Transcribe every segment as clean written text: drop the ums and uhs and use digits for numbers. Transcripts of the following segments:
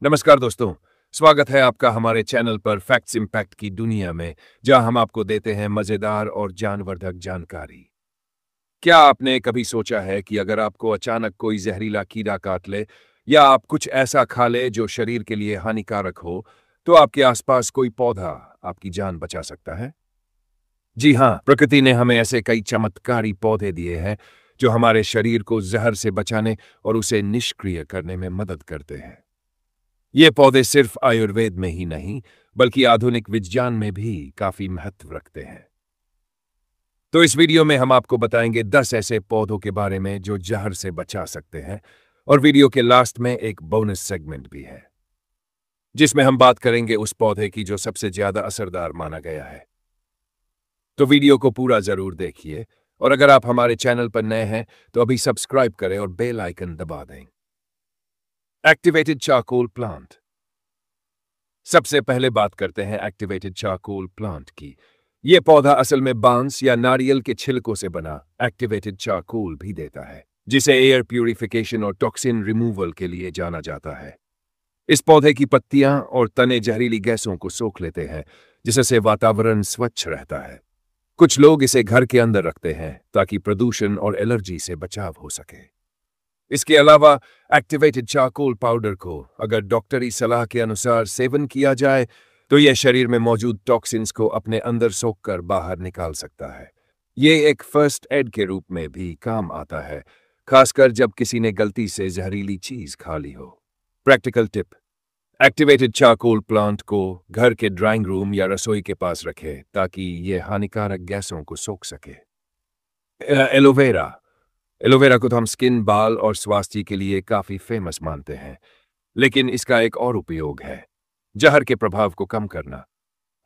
नमस्कार दोस्तों, स्वागत है आपका हमारे चैनल पर फैक्ट्स इम्पैक्ट की दुनिया में, जहां हम आपको देते हैं मजेदार और ज्ञानवर्धक जानकारी। क्या आपने कभी सोचा है कि अगर आपको अचानक कोई जहरीला कीड़ा काट ले या आप कुछ ऐसा खा ले जो शरीर के लिए हानिकारक हो, तो आपके आसपास कोई पौधा आपकी जान बचा सकता है? जी हाँ, प्रकृति ने हमें ऐसे कई चमत्कारी पौधे दिए हैं जो हमारे शरीर को जहर से बचाने और उसे निष्क्रिय करने में मदद करते हैं। ये पौधे सिर्फ आयुर्वेद में ही नहीं, बल्कि आधुनिक विज्ञान में भी काफी महत्व रखते हैं। तो इस वीडियो में हम आपको बताएंगे 10 ऐसे पौधों के बारे में जो जहर से बचा सकते हैं, और वीडियो के लास्ट में एक बोनस सेगमेंट भी है, जिसमें हम बात करेंगे उस पौधे की जो सबसे ज्यादा असरदार माना गया है। तो वीडियो को पूरा जरूर देखिए, और अगर आप हमारे चैनल पर नए हैं तो अभी सब्सक्राइब करें और बेल आइकन दबा दें। Activated charcoal plant. सबसे पहले बात करते हैं एक्टिवेटेड चारकोल प्लांट की। यह पौधा असल में बांस या नारियल के छिलकों से बना एक्टिवेटेड चारकोल भी देता है, जिसे एयर प्यूरिफिकेशन और टॉक्सिन रिमूवल के लिए जाना जाता है। इस पौधे की पत्तियां और तने जहरीली गैसों को सोख लेते हैं, जिससे वातावरण स्वच्छ रहता है। कुछ लोग इसे घर के अंदर रखते हैं ताकि प्रदूषण और एलर्जी से बचाव हो सके। इसके अलावा एक्टिवेटेड चारकोल पाउडर को अगर डॉक्टरी सलाह के अनुसार सेवन किया जाए तो यह शरीर में मौजूद टॉक्सिन्स को अपने अंदर सोखकर बाहर निकाल सकता है। ये एक फर्स्ट एड के रूप में भी काम आता है, खासकर जब किसी ने गलती से जहरीली चीज खा ली हो। Practical tip: activated charcoal plant को घर के ड्राइंग रूम या रसोई के पास रखें ताकि यह हानिकारक गैसों को सोख सके। एलोवेरा। एलोवेरा को तो हम स्किन, बाल और स्वास्थ्य के लिए काफी फेमस मानते हैं, लेकिन इसका एक और उपयोग है, जहर के प्रभाव को कम करना।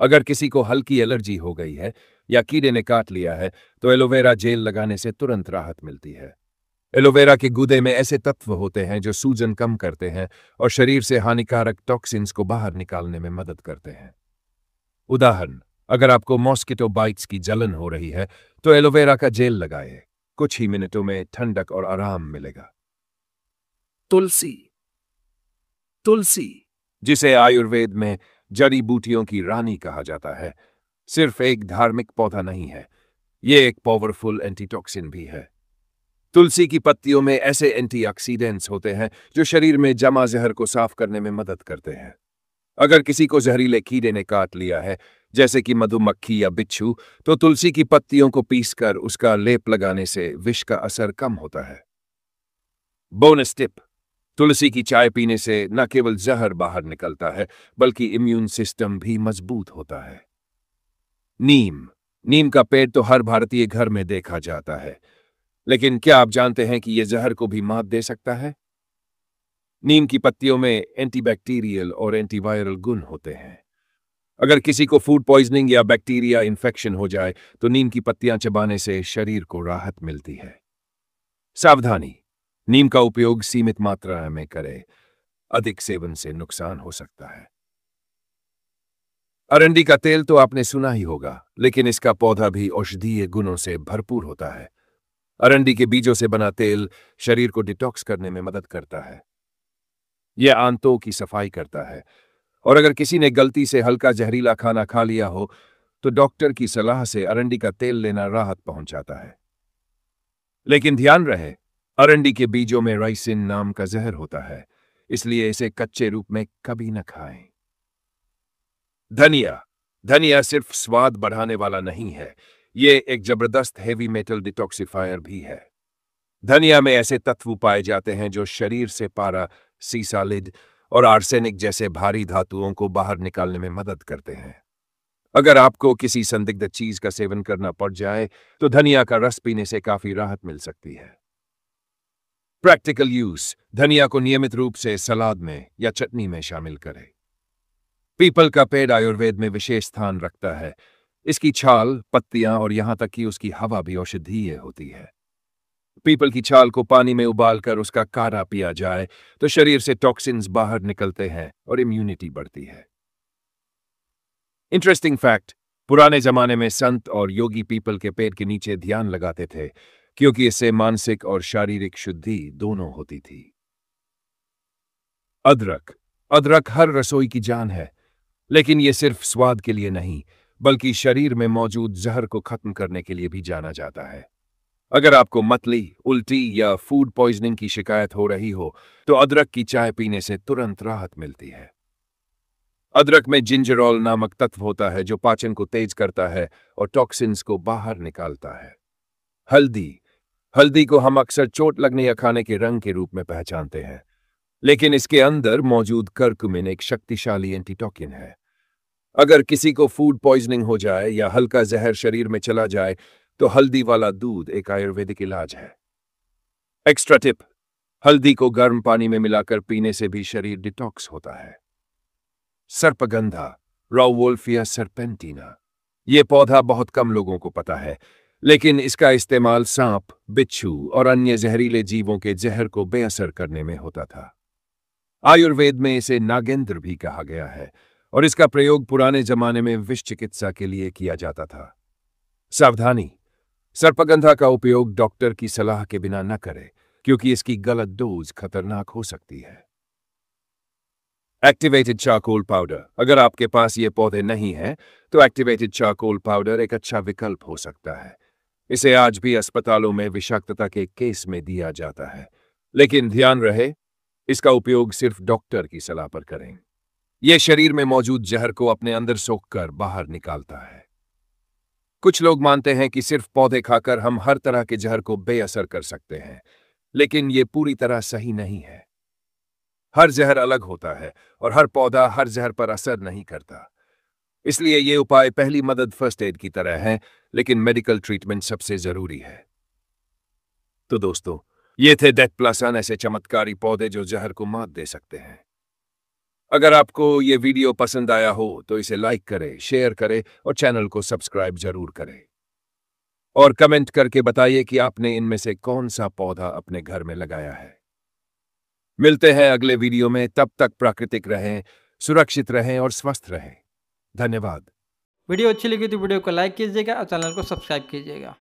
अगर किसी को हल्की एलर्जी हो गई है या कीड़े ने काट लिया है तो एलोवेरा जेल लगाने से तुरंत राहत मिलती है। एलोवेरा के गूदे में ऐसे तत्व होते हैं जो सूजन कम करते हैं और शरीर से हानिकारक टॉक्सिन्स को बाहर निकालने में मदद करते हैं। उदाहरण: अगर आपको मॉस्किटो बाइट्स की जलन हो रही है तो एलोवेरा का जेल लगाएं। कुछ ही मिनटों में ठंडक और आराम मिलेगा। तुलसी। तुलसी, जिसे आयुर्वेद में जड़ी बूटियों की रानी कहा जाता है, सिर्फ एक धार्मिक पौधा नहीं है, ये एक पावरफुल एंटीटॉक्सिन भी है। तुलसी की पत्तियों में ऐसे एंटीऑक्सीडेंट्स होते हैं जो शरीर में जमा जहर को साफ करने में मदद करते हैं। अगर किसी को जहरीले कीड़े ने काट लिया है, जैसे कि मधुमक्खी या बिच्छू, तो तुलसी की पत्तियों को पीसकर उसका लेप लगाने से विष का असर कम होता है। बोनस टिप: तुलसी की चाय पीने से न केवल जहर बाहर निकलता है, बल्कि इम्यून सिस्टम भी मजबूत होता है। नीम। नीम का पेड़ तो हर भारतीय घर में देखा जाता है, लेकिन क्या आप जानते हैं कि यह जहर को भी मात दे सकता है? नीम की पत्तियों में एंटीबैक्टीरियल और एंटीवायरल गुण होते हैं। अगर किसी को फूड पॉइजनिंग या बैक्टीरिया इन्फेक्शन हो जाए तो नीम की पत्तियां चबाने से शरीर को राहत मिलती है। सावधानी: नीम का उपयोग सीमित मात्रा में करें, अधिक सेवन से नुकसान हो सकता है। अरंडी का तेल तो आपने सुना ही होगा, लेकिन इसका पौधा भी औषधीय गुणों से भरपूर होता है। अरंडी के बीजों से बना तेल शरीर को डिटॉक्स करने में मदद करता है। यह आंतों की सफाई करता है, और अगर किसी ने गलती से हल्का जहरीला खाना खा लिया हो तो डॉक्टर की सलाह से अरंडी का तेल लेना राहत पहुंचाता है। लेकिन ध्यान रहे, अरंडी के बीजों में राइसिन नाम का जहर होता है, इसलिए इसे कच्चे रूप में कभी न खाएं। धनिया। धनिया सिर्फ स्वाद बढ़ाने वाला नहीं है, ये एक जबरदस्त हेवी मेटल डिटॉक्सिफायर भी है। धनिया में ऐसे तत्व पाए जाते हैं जो शरीर से पारा, सीसा, लिड और आर्सेनिक जैसे भारी धातुओं को बाहर निकालने में मदद करते हैं। अगर आपको किसी संदिग्ध चीज का सेवन करना पड़ जाए तो धनिया का रस पीने से काफी राहत मिल सकती है। प्रैक्टिकल यूज: धनिया को नियमित रूप से सलाद में या चटनी में शामिल करें। पीपल का पेड़ आयुर्वेद में विशेष स्थान रखता है। इसकी छाल, पत्तियां और यहां तक कि उसकी हवा भी औषधीय होती है। पीपल की छाल को पानी में उबालकर उसका काढ़ा पिया जाए तो शरीर से टॉक्सिन्स बाहर निकलते हैं और इम्यूनिटी बढ़ती है। इंटरेस्टिंग फैक्ट: पुराने जमाने में संत और योगी पीपल के पेड़ के नीचे ध्यान लगाते थे, क्योंकि इससे मानसिक और शारीरिक शुद्धि दोनों होती थी। अदरक। अदरक हर रसोई की जान है, लेकिन ये सिर्फ स्वाद के लिए नहीं, बल्कि शरीर में मौजूद जहर को खत्म करने के लिए भी जाना जाता है। अगर आपको मतली, उल्टी या फूड पॉइजनिंग की शिकायत हो रही हो, तो अदरक की चाय पीने से तुरंत राहत मिलती है। अदरक में जिंजरॉल नामक तत्व होता है जो पाचन को तेज करता है और टॉक्सिन्स को बाहर निकालता है। हल्दी हल्दी को हम अक्सर चोट लगने या खाने के रंग के रूप में पहचानते हैं, लेकिन इसके अंदर मौजूद करक्यूमिन एक शक्तिशाली एंटीटॉक्सिन है। अगर किसी को फूड पॉइजनिंग हो जाए या हल्का जहर शरीर में चला जाए, तो हल्दी वाला दूध एक आयुर्वेदिक इलाज है। एक्स्ट्रा टिप: हल्दी को गर्म पानी में मिलाकर पीने से भी शरीर डिटॉक्स होता है। सर्पगंधा, राउवोल्फिया सर्पेंटिना, ये पौधा बहुत कम लोगों को पता है, लेकिन इसका इस्तेमाल सांप, बिच्छू और अन्य जहरीले जीवों के जहर को बेअसर करने में होता था। आयुर्वेद में इसे नागेंद्र भी कहा गया है और इसका प्रयोग पुराने जमाने में विष चिकित्सा के लिए किया जाता था। सावधानी: सर्पगंधा का उपयोग डॉक्टर की सलाह के बिना न करें, क्योंकि इसकी गलत डोज खतरनाक हो सकती है। एक्टिवेटेड चारकोल पाउडर: अगर आपके पास ये पौधे नहीं हैं, तो एक्टिवेटेड चारकोल पाउडर एक अच्छा विकल्प हो सकता है। इसे आज भी अस्पतालों में विषाक्तता के केस में दिया जाता है, लेकिन ध्यान रहे, इसका उपयोग सिर्फ डॉक्टर की सलाह पर करें। यह शरीर में मौजूद जहर को अपने अंदर सोखकर बाहर निकालता है। कुछ लोग मानते हैं कि सिर्फ पौधे खाकर हम हर तरह के जहर को बेअसर कर सकते हैं, लेकिन यह पूरी तरह सही नहीं है। हर जहर अलग होता है और हर पौधा हर जहर पर असर नहीं करता। इसलिए ये उपाय पहली मदद फर्स्ट एड की तरह है, लेकिन मेडिकल ट्रीटमेंट सबसे जरूरी है। तो दोस्तों, ये थे डेथ प्लसन, ऐसे चमत्कारी पौधे जो जहर को मात दे सकते हैं। अगर आपको ये वीडियो पसंद आया हो तो इसे लाइक करें, शेयर करें और चैनल को सब्सक्राइब जरूर करें। और कमेंट करके बताइए कि आपने इनमें से कौन सा पौधा अपने घर में लगाया है। मिलते हैं अगले वीडियो में, तब तक प्राकृतिक रहें, सुरक्षित रहें और स्वस्थ रहें। धन्यवाद। वीडियो अच्छी लगी तो वीडियो को लाइक कीजिएगा और चैनल को सब्सक्राइब कीजिएगा।